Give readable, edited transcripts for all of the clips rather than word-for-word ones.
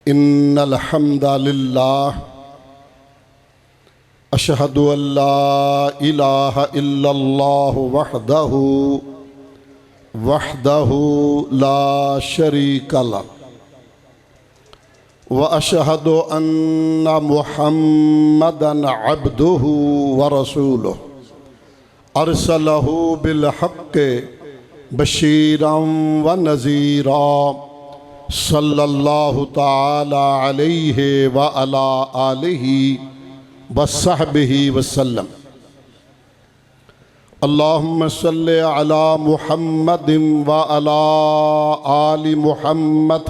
इन्नल हम्दलिल्लाह अशहदु अल्ला इलाहा इल्लल्लाह वहदहु ला शरीका लह व अशहदु अन्ना मुहम्मदन अब्दुहु व रसूलुहु अरसलहु बिल हक़्क़ि बशीरन व नज़ीरा सल्लल्लाहु ताला अलैहि व अला आलिहि व सहबिहि वसल्लम। अल्लाहुम्मा सल्लि अला मुहम्मदिन व अला आलि मुहम्मद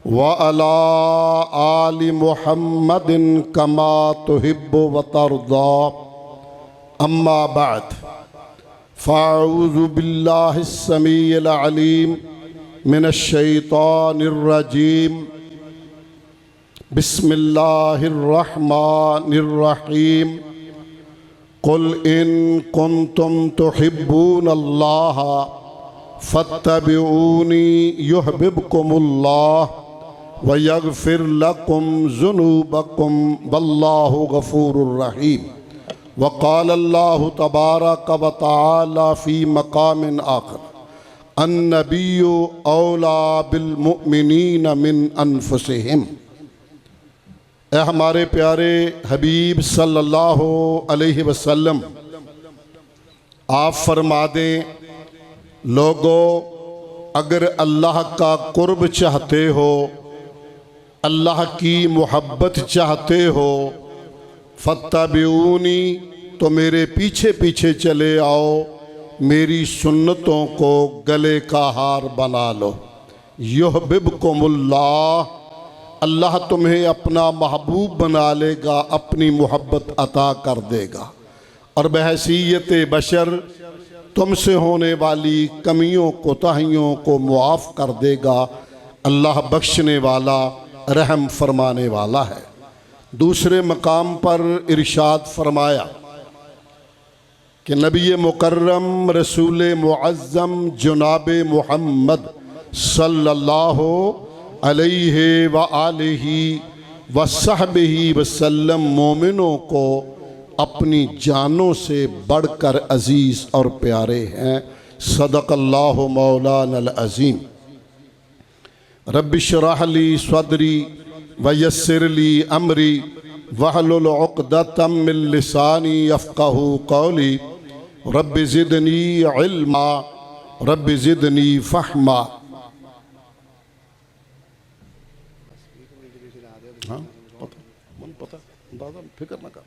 व अला आलि मुहम्मदिन कमा तुहिब्बु व तर्दा। अम्मा बाद फ़अऊज़ु बिल्लाहिस समीइल अलीम मिनश शैतानिर रजीम। बिस्मिल्लाहिर रहमानिर रहीम। कुल इन कुंतुम तुहिब्बूनल्लाह फत्तबिऊनी युहब्बुकुमुल्लाह व यगफिर लकुम ज़ुनूबकुम वल्लाहु गफूरुर रहीम। वक़ाल अल्लाहु तबारक व तआला फ़ी मक़ामिन आख़र अन्नबिय्यु औला बिल मुअमिनीन मिन अनफुसिहिम। ए हमारे प्यारे हबीब सल्लल्लाहु अलैहि वसल्लम, आप फरमा दें, लोगो अगर अल्लाह का कुर्ब चाहते हो, अल्लाह की मोहब्बत चाहते हो, फत्तबिऊनी तो मेरे पीछे पीछे चले आओ, मेरी सुन्नतों को गले का हार बना लो। युहब्बुकुमुल्लाह, अल्लाह तुम्हें अपना महबूब बना लेगा, अपनी मोहब्बत अता कर देगा और बहैसियत बशर तुमसे होने वाली कमियों कोताहियों को मुआफ़ कर देगा। अल्लाह बख्शने वाला रहम फरमाने वाला है। दूसरे मकाम पर इरशाद फरमाया कि नबी मुकर्रम रसूल मुअज़्ज़म जनाब मुहम्मद सल्लल्लाहु अलैहि व आलिहि व सहबिहि वसल्लम मोमिनों को अपनी जानों से बढ़कर अज़ीज़ और प्यारे हैं। सदक़ल्लाहु मौलानल अज़ीम। रब्बि इश्रह ली सदरी व यस्सिर ली अमरी वहलुल उक़दतम मिन लिसानी यफ़क़हू क़ौली। Rabbi ज़िदनी इल्मा rabbi ज़िदनी फ़हमा। हाँ पता अंदाज़ा फिक्र ना कर,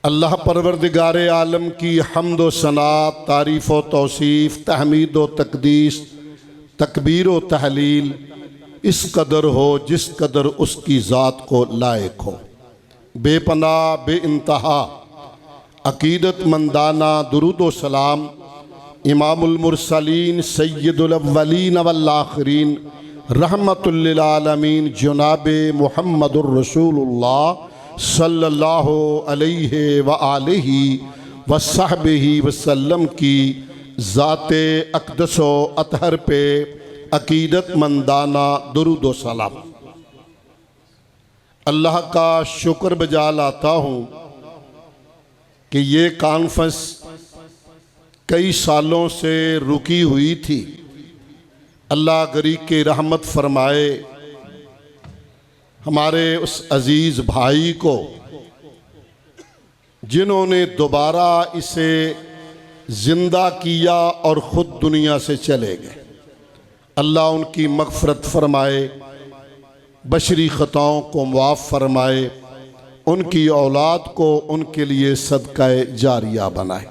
अल्लाह परवरदिगारे आलम की हम्द व सना, तारीफ़ व तौसीफ़, तहमीद व तक़दीस, तकबीर व तहलील इस कदर हो जिस कदर उसकी ज़ात को लायक हो। बेपना बे इंतहा अकीदत मंदाना दुरूद व सलाम इमामुल मुरसलीन सय्यदुल अव्वलीन वल आखिरीन रहमतुल लिल आलमीन जनाबे मुहम्मदुर रसूलुल्लाह सल्लल्लाहु अलैहि व आलिहि व सहबिहि वसल्लम की ज़ाते अक़दस व अतहर पे अकीदत मंदाना दुरूद व सलाम। अल्लाह का शुक्र बजा लाता हूँ कि ये कॉन्फ्रेंस कई सालों से रुकी हुई थी। अल्लाह गरीब की रहमत फरमाए, हमारे उस अजीज़ भाई को जिन्होंने दोबारा इसे ज़िंदा किया और ख़ुद दुनिया से चले गए। अल्लाह उनकी मग़फ़रत फरमाए, बशरी ख़ताओं को मुआफ़ फरमाए, उनकी औलाद को उनके लिए सदक़ाए जारिया बनाए।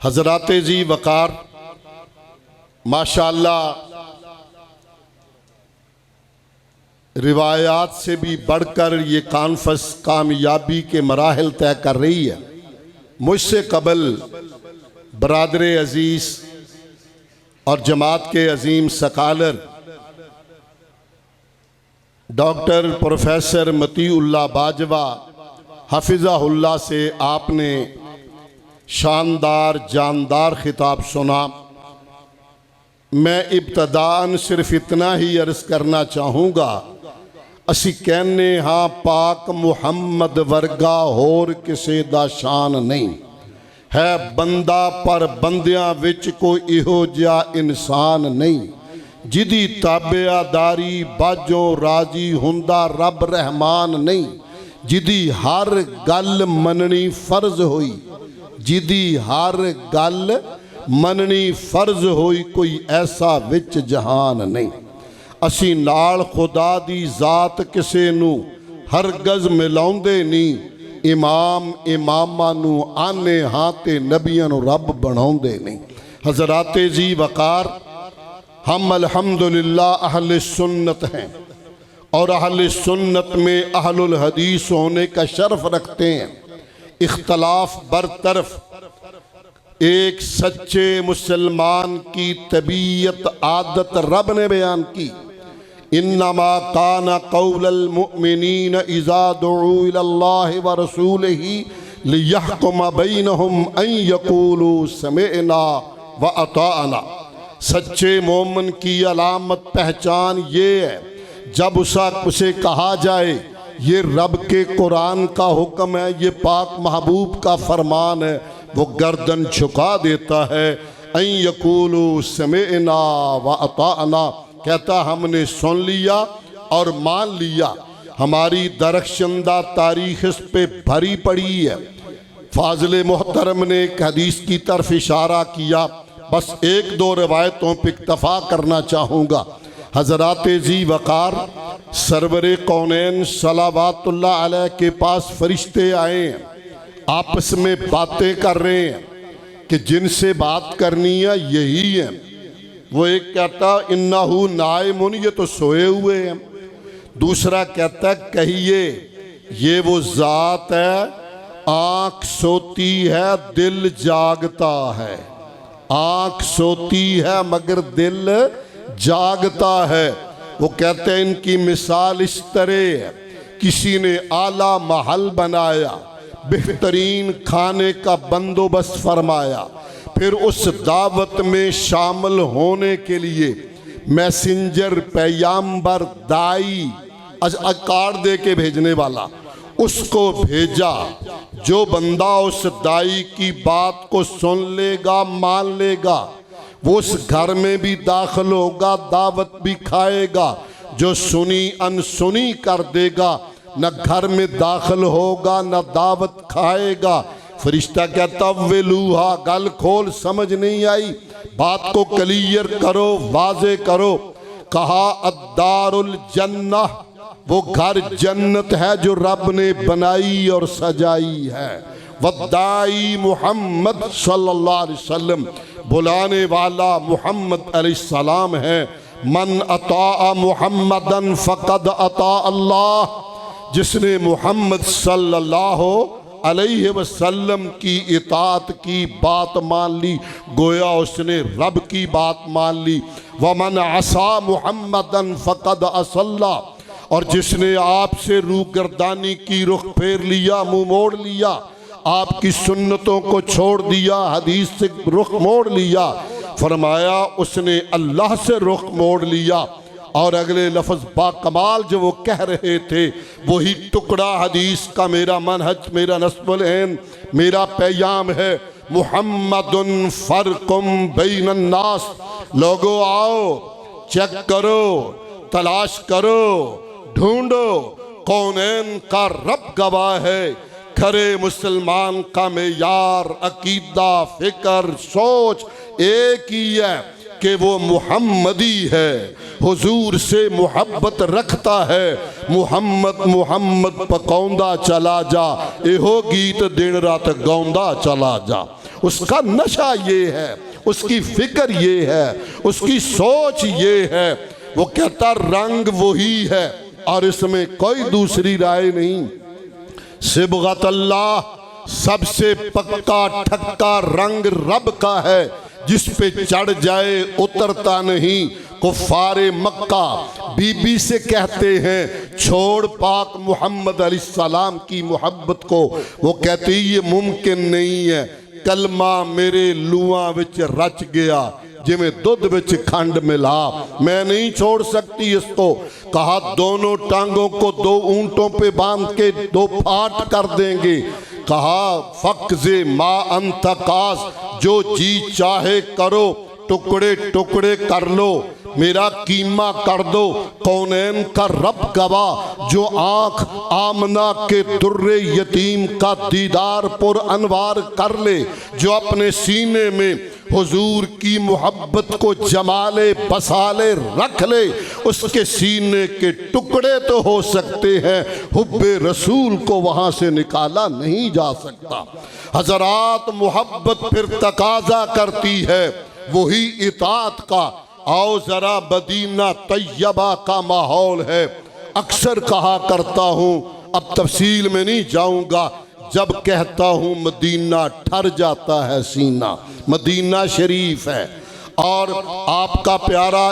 हज़रात जी वक़ार, माशाअल्लाह रिवायात से भी बढ़कर ये कॉन्फ्रेंस कामयाबी के मराहिल तय कर रही है। मुझसे कबल बरादर अजीज़ और जमात के अजीम सकालर डॉक्टर प्रोफेसर मतीउल्लाह बाजवा हफिज़हुल्लाह से आपने शानदार जानदार खिताब सुना। मैं इब्तदान सिर्फ इतना ही अर्ज करना चाहूँगा, असी कहने हाँ पाक मुहम्मद वर्गा होर किसे दा शान नहीं है, बंदा पर बंदियां विच कोई इहो जिहा इंसान नहीं, जिदी ताबेआदारी बाजों राजी हुंदा रब रहमान नहीं, जिदी हर गल मननी फर्ज हुई, जिदी हर गल मननी फर्ज हुई, कोई ऐसा विच जहान नहीं। असी नाल खुदा दी जात किसे नू हरगज़ मिलाउंदे नहीं, इमाम इमामां नू आने हाँ ते नबियां नू रब बनाउंदे नहीं। हज़राते जी वकार, हम अल्हम्दुलिल्लाह अहले सुन्नत हैं और अहले सुन्नत में अहलुल हदीस होने का शर्फ रखते हैं। इख्तलाफ बरतरफ, एक सच्चे मुसलमान की तबीयत आदत रब ने बयान की, इन्नमा काना कौलल मुमिनीन इज़ा दुऊ इलल्लाहि व रसूलिही लियहकुम बैनहुम अन यकूलू समिअना व अताअना। सच्चे मोमिन की अलामत पहचान ये है, जब उसे कहा जाए ये रब के कुरान का हुक्म है, ये पाक महबूब का फरमान है, वो गर्दन झुका देता है। अन यकूलू समिअना व अताअना, कहता हमने सुन लिया और मान लिया। हमारी दरख्शंदा तारीख इस पे भरी पड़ी है। फाजिल मोहतरम ने एक हदीस की तरफ इशारा किया, बस एक दो रिवायतों पर इक्तफा करना चाहूँगा। हज़राते जी वकार, सरवरे कौनैन सलावतुल्लाह अलैह के पास फरिश्ते आए हैं, आपस में बातें कर रहे हैं कि जिनसे बात करनी है यही है। वो एक कहता इन्नहु नाइमुन, ये तो सोए हुए हैं। दूसरा कहता कहिए ये वो ज़ात है, आँख सोती है दिल जागता है, आँख सोती है मगर दिल जागता है। वो कहते हैं इनकी मिसाल इस तरह है, किसी ने आला महल बनाया, बेहतरीन खाने का बंदोबस्त फरमाया, फिर उस दावत में शामिल होने के लिए मैसेंजर, पैगाम्बर, दाई, कार्ड दे के भेजने वाला, उसको भेजा। जो बंदा उस दाई की बात को सुन लेगा, मान लेगा, वो उस घर में भी दाखिल होगा, दावत भी खाएगा। जो सुनी अनसुनी कर देगा, न घर में दाखिल होगा न दावत खाएगा। फरिश्ता कहता वेलूहा, गल खोल, समझ नहीं आई, बात को क्लियर करो, वाजे करो। कहा अद्दारुल जन्नह, वो घर जन्नत है जो रब ने बनाई और सजाई है। वद्दाई मुहम्मद सल्लल्लाहु अलैहि वसल्लम, बुलाने वाला मुहम्मद अलैहिस्सलाम है। मन अता मुहम्मदन फ़क़द अता अल्लाह, जिसने मोहम्मद सल्लल्लाहु अलैहि वसल्लम की इताअत की, बात मान ली, गोया उसने रब की बात मान ली। वमन असा मुहम्मदन फ़क़द असल्ला, और जिसने आपसे रूगर्दानी की, रुख फेर लिया, मुँह मोड़ लिया, आपकी सुन्नतों को छोड़ दिया, हदीस से रुख मोड़ लिया, फरमाया उसने अल्लाह से रुख मोड़ लिया। और अगले लफ्ज़ बाकमाल जो वो कह रहे थे, वही टुकड़ा हदीस का मेरा मनहज, मेरा नस्बुल ऐन, मेरा पैगाम है। मुहम्मदुन फ़र्क़ुम बैनन नास, लोगो आओ, चेक करो, तलाश करो, ढूंढो, कौनैन का रब गवाह है। खरे मुसलमान का मेयार, अकीदा, फिक्र, सोच एक ही है कि वो मुहम्मदी है, हुजूर से मोहब्बत रखता है। मुहम्मद मुहम्मद पकौंदा चला जा, एहो गीत दिन रात गौंदा चला जा। उसका नशा ये है, उसकी फिक्र ये है, उसकी सोच ये है। वो कहता रंग वही है और इसमें कोई दूसरी राय नहीं। सिबगत अल्लाह, सबसे पक्का ठक्का रंग रब का है, जिस पे चढ़ जाए उतरता नहीं। कुफारे मक्का बीबी से कहते हैं छोड़ पाक मोहम्मद अलैहिस्सलाम की मोहब्बत को, वो कहती ये मुमकिन नहीं है, कलमा मेरे लुआ विच रच गया, जिमें दुध विच खंड मिला, मैं नहीं छोड़ सकती इसको। कहा दोनों टांगों को दो ऊंटों पे बांध के दो फाट कर देंगे। कहा फक्जे मा अंतकास, जो जी चाहे करो, टुकड़े टुकड़े कर लो, मेरा कीमा कर दो। कौनैन का रब गवाह, जो आंख आमना के दुर्रे यतीम का दीदार पुर अनवार कर ले, जो अपने सीने में हुजूर की मोहब्बत को जमाले बसाले रख ले, उसके सीने के टुकड़े तो हो सकते हैं, हुब्बे रसूल को वहां से निकाला नहीं जा सकता। हजरात, मोहब्बत फिर तकाजा करती है वही इताअत का। आओ जरा मदीना तैयबा का माहौल है। अक्सर कहा करता हूँ, अब तफसील में नहीं जाऊंगा, जब कहता हूँ मदीना ठर जाता है सीना। मदीना शरीफ है और आपका प्यारा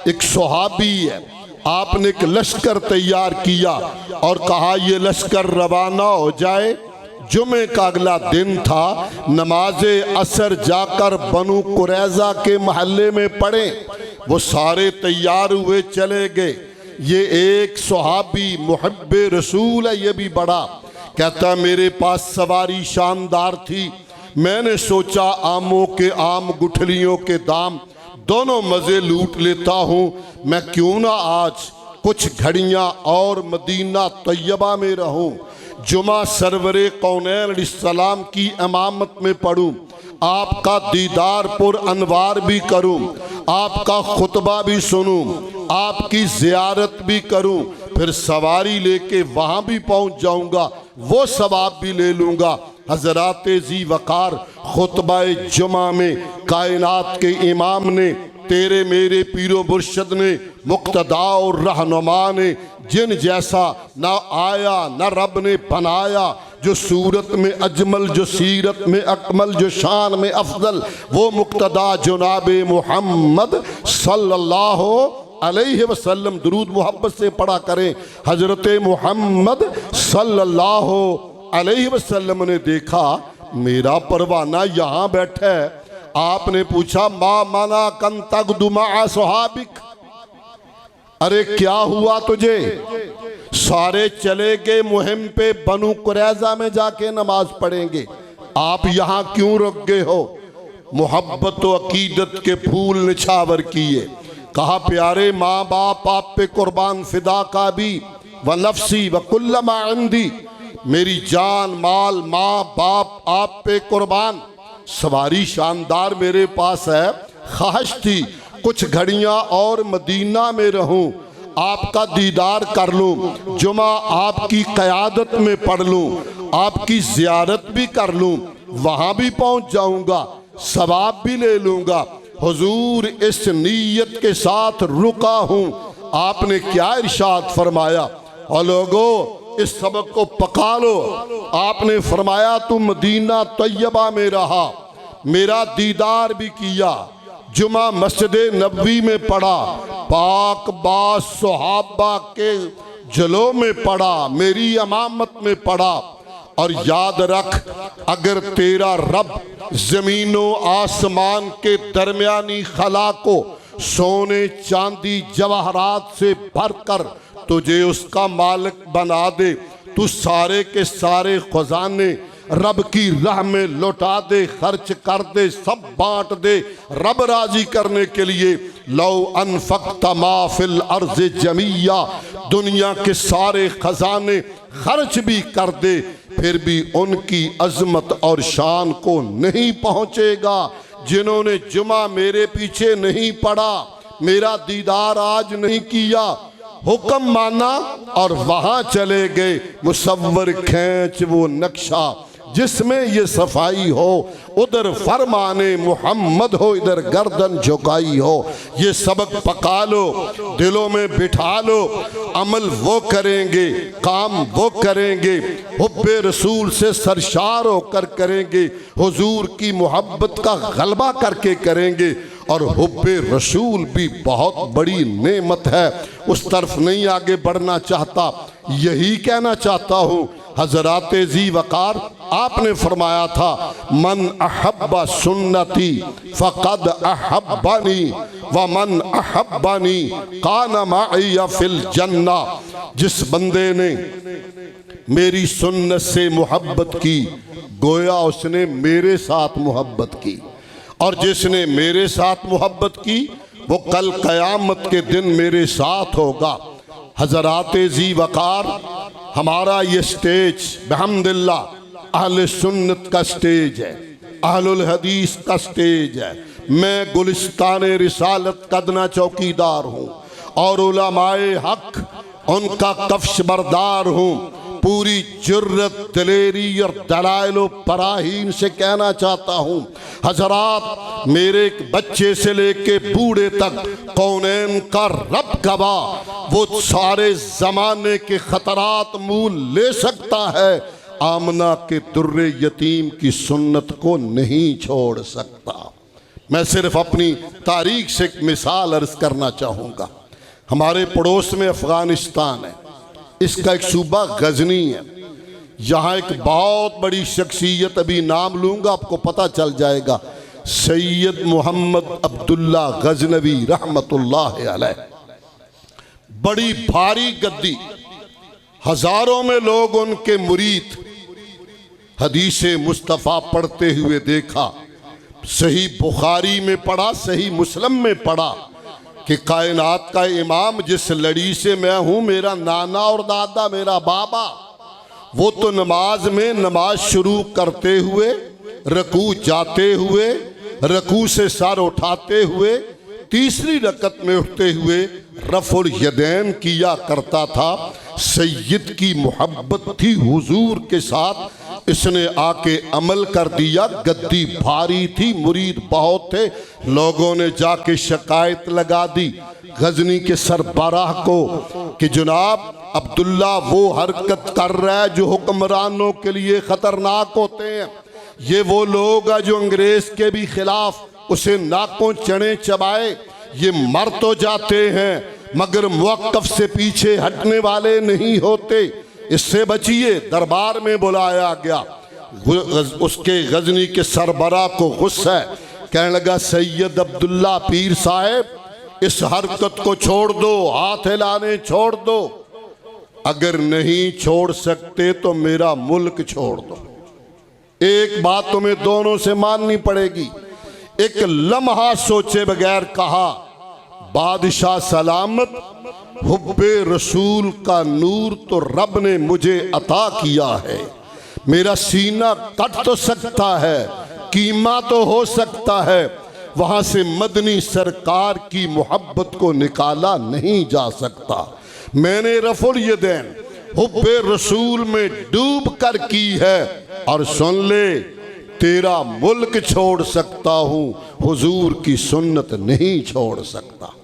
एक सहाबी है, आपने एक लश्कर तैयार किया और कहा ये लश्कर रवाना हो जाए। जुमे का अगला दिन था, नमाजे असर जाकर बनु कुरैजा के महल्ले में पढ़े। वो सारे तैयार हुए चले गए। ये एक सहाबी मुहब्बे रसूल है, ये भी बड़ा, कहता मेरे पास सवारी शानदार थी, मैंने सोचा आमों के आम गुठलियों के दाम दोनों मज़े लूट लेता हूँ, मैं क्यों ना आज कुछ घड़ियाँ और मदीना तैयबा में रहूँ, जुमा सरवरे कौनैन अलैहिस्सलाम की इमामत में पढ़ूँ, आपका दीदार पुर अनवार भी करूँ, आपका खुतबा भी सुनूँ, आपकी ज़ियारत भी करूँ, फिर सवारी लेके वहाँ भी पहुँच जाऊँगा, वो सवाब भी ले लूँगा। हज़रात ज़ी वक़ार खुतबा जुमा में कायनात के इमाम ने, तेरे मेरे पीरो मुर्शद ने, मुक्तदा और रहनुमा ने, जिन जैसा ना आया ना रब ने बनाया, जो सूरत में अजमल, जो सीरत में अकमल, जो शान में अफजल, वो मुक्तदा जुनाबे मुहम्मद सल्लल्लाहु अलैहि वसल्लम। दुरूद मोहब्बत से पढ़ा करें। हजरत मोहम्मद सल्लल्लाहु अलैहि वसल्लम ने देखा मेरा परवाना यहाँ बैठा है। आपने पूछा मा मना कन तक़दुमा सहाबिक, अरे क्या हुआ तुझे? सारे चले गए मुहिम पे, बनु कुरैजा में जाके नमाज पढ़ेंगे, आप यहाँ क्यों रुक गए हो? मोहब्बत व अकीदत के फूल निछावर किए। कहा प्यारे माँ बाप आप पे कुर्बान फिदा का भी, व नफ्सी व कुल्लमा इंदी, मेरी जान माल माँ बाप आप पे कुर्बान। सवारी शानदार मेरे पास है, ख्वाहिश थी कुछ घड़ियाँ और मदीना में रहूं, आपका दीदार कर लूं, जुमा आपकी क़यादत में पढ़ लूं, आपकी ज़ियारत भी कर लूं, वहाँ भी पहुँच जाऊँगा, सवाब भी ले लूँगा। हुजूर इस नीयत के साथ रुका हूँ। आपने क्या इरशाद फरमाया? और लोगों इस सबक को पका लो। आपने फरमाया तुम मदीना तैयबा में रहा, मेरा दीदार भी किया, जुमा मस्जिद नबवी में पढ़ा, पाक बास सहाबा के जलो में पढ़ा, मेरी इमामत में पढ़ा। और याद रख, अगर तेरा रब जमीनों आसमान के दरमियानी खला को सोने चांदी जवाहरात से भरकर तुझे उसका मालिक बना दे, तू सारे के सारे खजाने रब की राह में लौटा दे, खर्च कर दे, सब बांट दे, रब राजी करने के लिए। लौ अनफक़्ता मा फिल अर्ज़ जमिया, दुनिया के सारे खजाने खर्च भी कर दे, फिर भी उनकी अजमत और शान को नहीं पहुँचेगा जिन्होंने जुमा मेरे पीछे नहीं पढ़ा, मेरा दीदार आज नहीं किया। हुक्म माना और वहाँ चले गए। मुसव्वर खींच वो नक्शा जिसमें ये सफाई हो, उधर फरमाने मोहम्मद हो, इधर गर्दन झुकाई हो। ये सबक पका लो, दिलों में बिठा लो, अमल वो करेंगे, काम वो करेंगे, हुब्बे रसूल से सरशार होकर करेंगे, हुजूर की मोहब्बत का गलबा करके करेंगे। और हुब्बे रसूल भी बहुत बड़ी नेमत है, उस तरफ नहीं आगे बढ़ना चाहता, यही कहना चाहता हूँ। हजरात ज़ी वक़ार आपने फरमाया था मन अहब्बा सुन्नती फ़क़द अहब्बानी व मन अहब्बानी काना माइया फिल जन्ना। जिस बंदे ने मेरी सुन्नत से मोहब्बत की गोया उसने मेरे साथ मोहब्बत की, और जिसने मेरे साथ मोहब्बत की वो कल क़यामत के दिन मेरे साथ होगा। हज़रात जी वक़ार, हमारा ये स्टेज बिहम्दिल्लाह अहले सुन्नत का स्टेज है, अहलुल हदीस का स्टेज है। मैं गुलिस्तान रिसालत कदना चौकीदार हूँ और उलमाए हक उनका कफ्श बरदार हूँ। पूरी जुर्रत, दलेरी और दलाइलो पराहीन से कहना चाहता हूँ, हजरात, मेरे बच्चे से लेके बूढ़े तक कौनैन का रब गवाह, वो सारे ज़माने के ख़तरात मुँह ले सकता है, आमना के दुर्रे यतीम की सुन्नत को नहीं छोड़ सकता। मैं सिर्फ अपनी तारीख से एक मिसाल अर्ज़ करना चाहूँगा। हमारे पड़ोस में अफ़गानिस्तान है, इसका एक सूबा गजनी है। यहाँ एक बहुत बड़ी शख्सियत, अभी नाम लूँगा आपको पता चल जाएगा, सैयद मोहम्मद अब्दुल्ला गजनवी रहमतुल्लाह अलैह। बड़ी भारी गद्दी, हजारों में लोग उनके मुरीद। हदीस मुस्तफ़ा पढ़ते हुए देखा, सही बुखारी में पढ़ा, सही मुस्लिम में पढ़ा कि कायनात का इमाम जिस लड़ी से मैं हूँ, मेरा नाना और दादा, मेरा बाबा, वो तो नमाज में नमाज शुरू करते हुए, रकू जाते हुए, रकू से सर उठाते हुए, तीसरी रकत में उठते हुए रफ़ुल यदैन किया करता था। सैयद की मोहब्बत थी हुजूर के साथ, इसने आके अमल कर दिया। गद्दी भारी थी, मुरीद बहुत थे। लोगों ने जाके शिकायत लगा दी गजनी के सरबराह को कि जनाब अब्दुल्ला वो हरकत कर रहा है जो हुक्मरानों के लिए ख़तरनाक होते हैं। ये वो लोग हैं जो अंग्रेज़ के भी खिलाफ उसे नाकों चने चबाए। ये मर तो जाते हैं मगर मुवक्कफ से पीछे हटने वाले नहीं होते, इससे बचिए। दरबार में बुलाया गया, उसके गजनी के सरबराह को गुस्सा है, कहने लगा सैयद अब्दुल्ला पीर साहब, इस हरकत को छोड़ दो, हाथ हिलाने छोड़ दो। अगर नहीं छोड़ सकते तो मेरा मुल्क छोड़ दो। एक बात तुम्हें दोनों से माननी पड़ेगी। एक लम्हा सोचे बगैर कहा, बादशाह सलामत, हुब्बे रसूल का नूर तो रब ने मुझे अता किया है। मेरा सीना कट तो सकता है, कीमा तो हो सकता है, वहाँ से मदनी सरकार की मोहब्बत को निकाला नहीं जा सकता। मैंने रफ़ुल यदैन हुब्बे रसूल में डूब कर की है, और सुन ले, तेरा मुल्क छोड़ सकता हूँ, हुजूर की सुन्नत नहीं छोड़ सकता।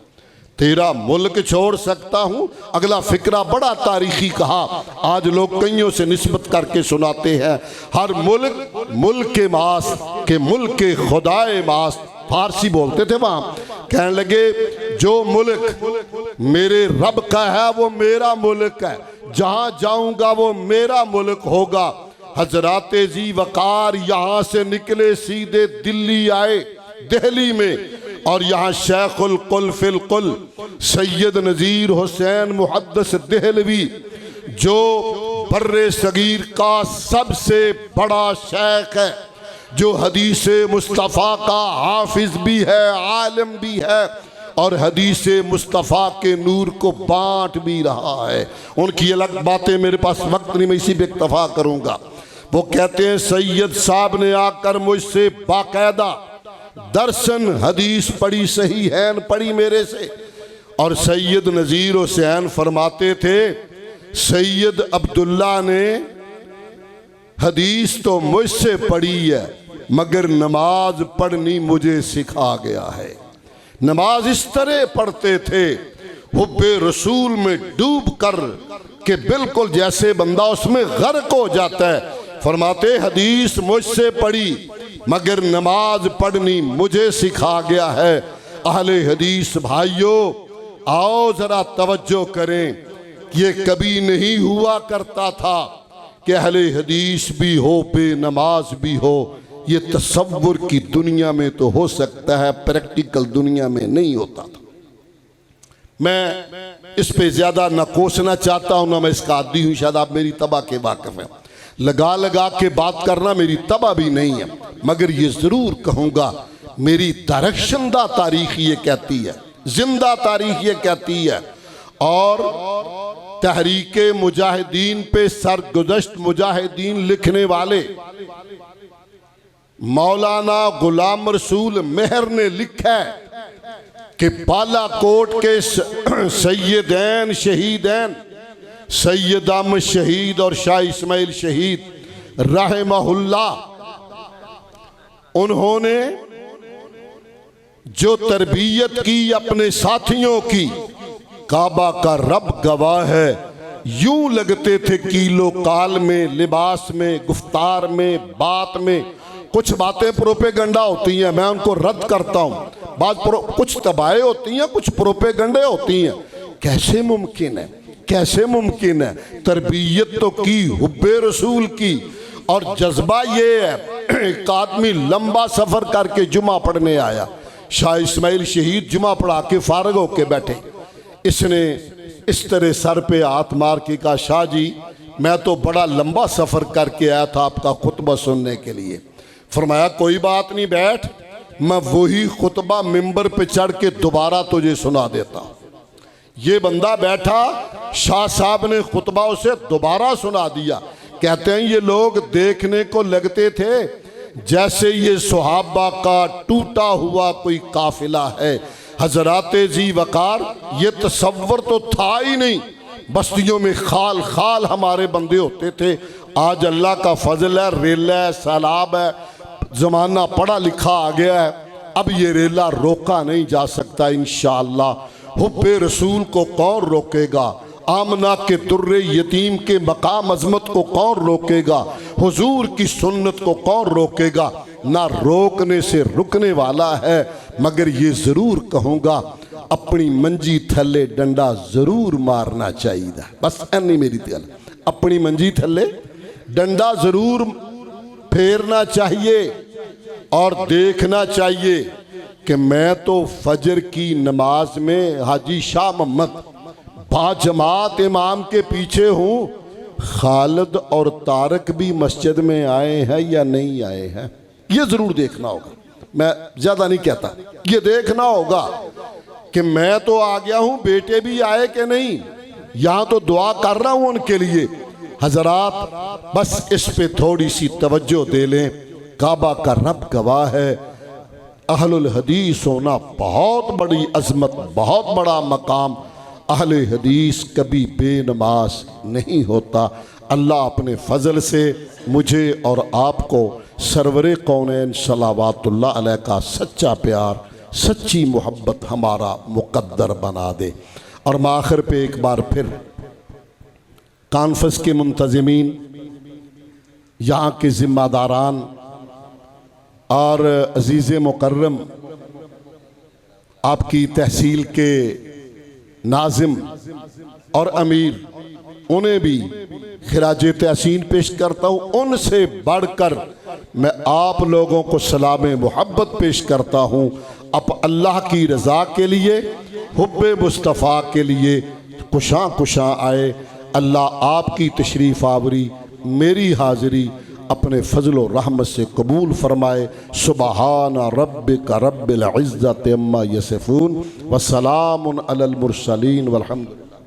तेरा मुल्क छोड़ सकता हूँ। अगला फिक्रा बड़ा तारीखी कहा, आज लोग कईयों से निस्बत करके सुनाते हैं। हर मुल्क मुल्क के मास के मुल्क के खुदाए मास, फारसी बोलते थे वहाँ। कहने लगे जो मुल्क मेरे रब का है वो मेरा मुल्क है, जहाँ जाऊँगा वो मेरा मुल्क होगा। हजराते जी वकार यहाँ से निकले, सीधे दिल्ली आए, दिल्ली में, और यहाँ शेखुल कुल फिल कुल सैयद नज़ीर हुसैन मुहद्दिस देहलवी, जो बर्रे सगीर का सबसे बड़ा शेख है, जो हदीस मुस्तफ़ा का हाफिज भी है, आलिम भी है, और हदीस मुस्तफ़ा के नूर को बांट भी रहा है। उनकी अलग बातें, मेरे पास वक्त नहीं, मैं इसी पे इक्तफा करूँगा। वो कहते हैं सैयद साहब ने आकर मुझसे बाकायदा दर्शन हदीस पढ़ी, सही है न पढ़ी मेरे से। और सैयद नज़ीर हुसैन फरमाते थे, सैयद अब्दुल्ला ने हदीस तो मुझसे पढ़ी है मगर नमाज पढ़नी मुझे सिखा गया है। नमाज इस तरह पढ़ते थे, हुब्बे रसूल में डूब कर के बिल्कुल जैसे बंदा उसमें गर्क हो जाता है। फरमाते हदीस मुझसे पढ़ी मगर नमाज पढ़नी मुझे सिखा गया है। अहले हदीस भाइयों, आओ ज़रा तवज्जो करें, ये कभी नहीं हुआ करता था कि अहले हदीस भी हो, बेनमाज भी हो, ये तसव्वुर की दुनिया में तो हो सकता है, प्रैक्टिकल दुनिया में नहीं होता था। मैं इस पे ज़्यादा ना कोसना चाहता हूँ, ना मैं इसका आदी हूँ। शायद आप मेरी तबा के वाकिफ़ हैं। लगा लगा के बात करना मेरी तबा भी नहीं है, मगर ये ज़रूर कहूँगा मेरी डायरेक्शनदा तारीख ये कहती है, जिंदा तारीख ये कहती है। और तहरीके मुजाहिदीन पे सरगुज़श्त मुजाहिदीन लिखने वाले मौलाना गुलाम रसूल मेहर ने लिखा है कि बालाकोट के सैयदैन शहीदैन सैयद अहमद शहीद और शाह इस्माइल शहीद रहमहुल्लाह, उन्होंने जो तरबियत की अपने साथियों की, काबा का रब गवाह है, यूं लगते थे कीलो काल में, लिबास में, गुफ्तार में, बात में। कुछ बातें प्रोपेगंडा होती हैं, मैं उनको रद्द करता हूँ। कुछ तबाहे होती हैं, कुछ प्रोपेगंडे होती हैं। कैसे मुमकिन है, कैसे मुमकिन है? तरबियत तो की, हुब्बे रसूल की, और जज्बा ये है, एक आदमी लंबा सफ़र करके जुमा पढ़ने आया, शाह इस्माइल शहीद जुमा पढ़ा के फारग होके बैठे। इसने इस तरह सर पे हाथ मार के कहा, शाह जी मैं तो बड़ा लंबा सफ़र करके आया था आपका खुतबा सुनने के लिए। फरमाया कोई बात नहीं, बैठ, मैं वही खुतबा मिंबर पे चढ़ के दोबारा तुझे सुना देता हूँ। ये बंदा बैठा, शाह साहब ने खुतबा उसे दोबारा सुना दिया। कहते हैं ये लोग देखने को लगते थे जैसे ये सुहाबा का टूटा हुआ कोई काफिला है। हजराते जी वकार, ये तसव्वुर तो था ही नहीं। बस्तियों में खाल खाल हमारे बंदे होते थे। आज अल्लाह का फजल है, रेला है, सैलाब है, ज़माना पढ़ा लिखा आ गया है। अब ये रेला रोका नहीं जा सकता इंशाअल्लाह। हुब्बे रसूल को कौन रोकेगा? आमना के तुर्रे यतीम के मकाम अजमत को कौन रोकेगा? हुजूर की सुन्नत को कौन रोकेगा? ना रोकने से रुकने वाला है, मगर ये ज़रूर कहूँगा अपनी मंजी थले डंडा ज़रूर मारना चाहिए। बस एनी मेरी गल, अपनी मंजी थले डंडा ज़रूर फेरना चाहिए और देखना चाहिए कि मैं तो फजर की नमाज में हाजी शाह मोहम्मद बाजमात इमाम के पीछे हूँ। खालिद और तारक भी मस्जिद में आए हैं या नहीं आए हैं, ये ज़रूर देखना होगा। मैं ज़्यादा नहीं कहता, ये देखना होगा कि मैं तो आ गया हूँ, बेटे भी आए कि नहीं। यहाँ तो दुआ कर रहा हूँ उनके लिए। हजरात बस इस पे थोड़ी सी तवज्जो दे लें। काबा का रब गवाह है, अहलुल हदीस होना बहुत बड़ी अजमत, बहुत बड़ा मकाम। अहले हदीस कभी बेनमाज नहीं होता। अल्लाह अपने फजल से मुझे और आपको सरवरे कौनैन सलावातुल्लाह अलैह का सच्चा प्यार, सच्ची मोहब्बत हमारा मुकद्दर बना दे। और मैं आखिर पे एक बार फिर कॉन्फ्रेंस के मुंतज़िमीन, यहाँ के ज़िम्मेदारान और अज़ीज़ मुकर्रम, आपकी तहसील के नाज़िम और अमीर, उन्हें भी खिराजे तहसीन पेश करता हूँ। उनसे बढ़कर मैं आप लोगों को सलाम मोहब्बत पेश करता हूँ। अब अल्लाह की रज़ा के लिए, हुब्बे मुस्तफ़ा के लिए कुशां कुशां आए। अल्लाह आपकी तशरीफ़ आवरी, मेरी हाज़िरी अपने फजल और रहमत से कबूल फरमाए। सुबहाना रब्बिका रब्बिल इज़्ज़ति अम्मा यसिफून व सलामुन अलल मुरसलीन वल्हम्दुलिल्लाह।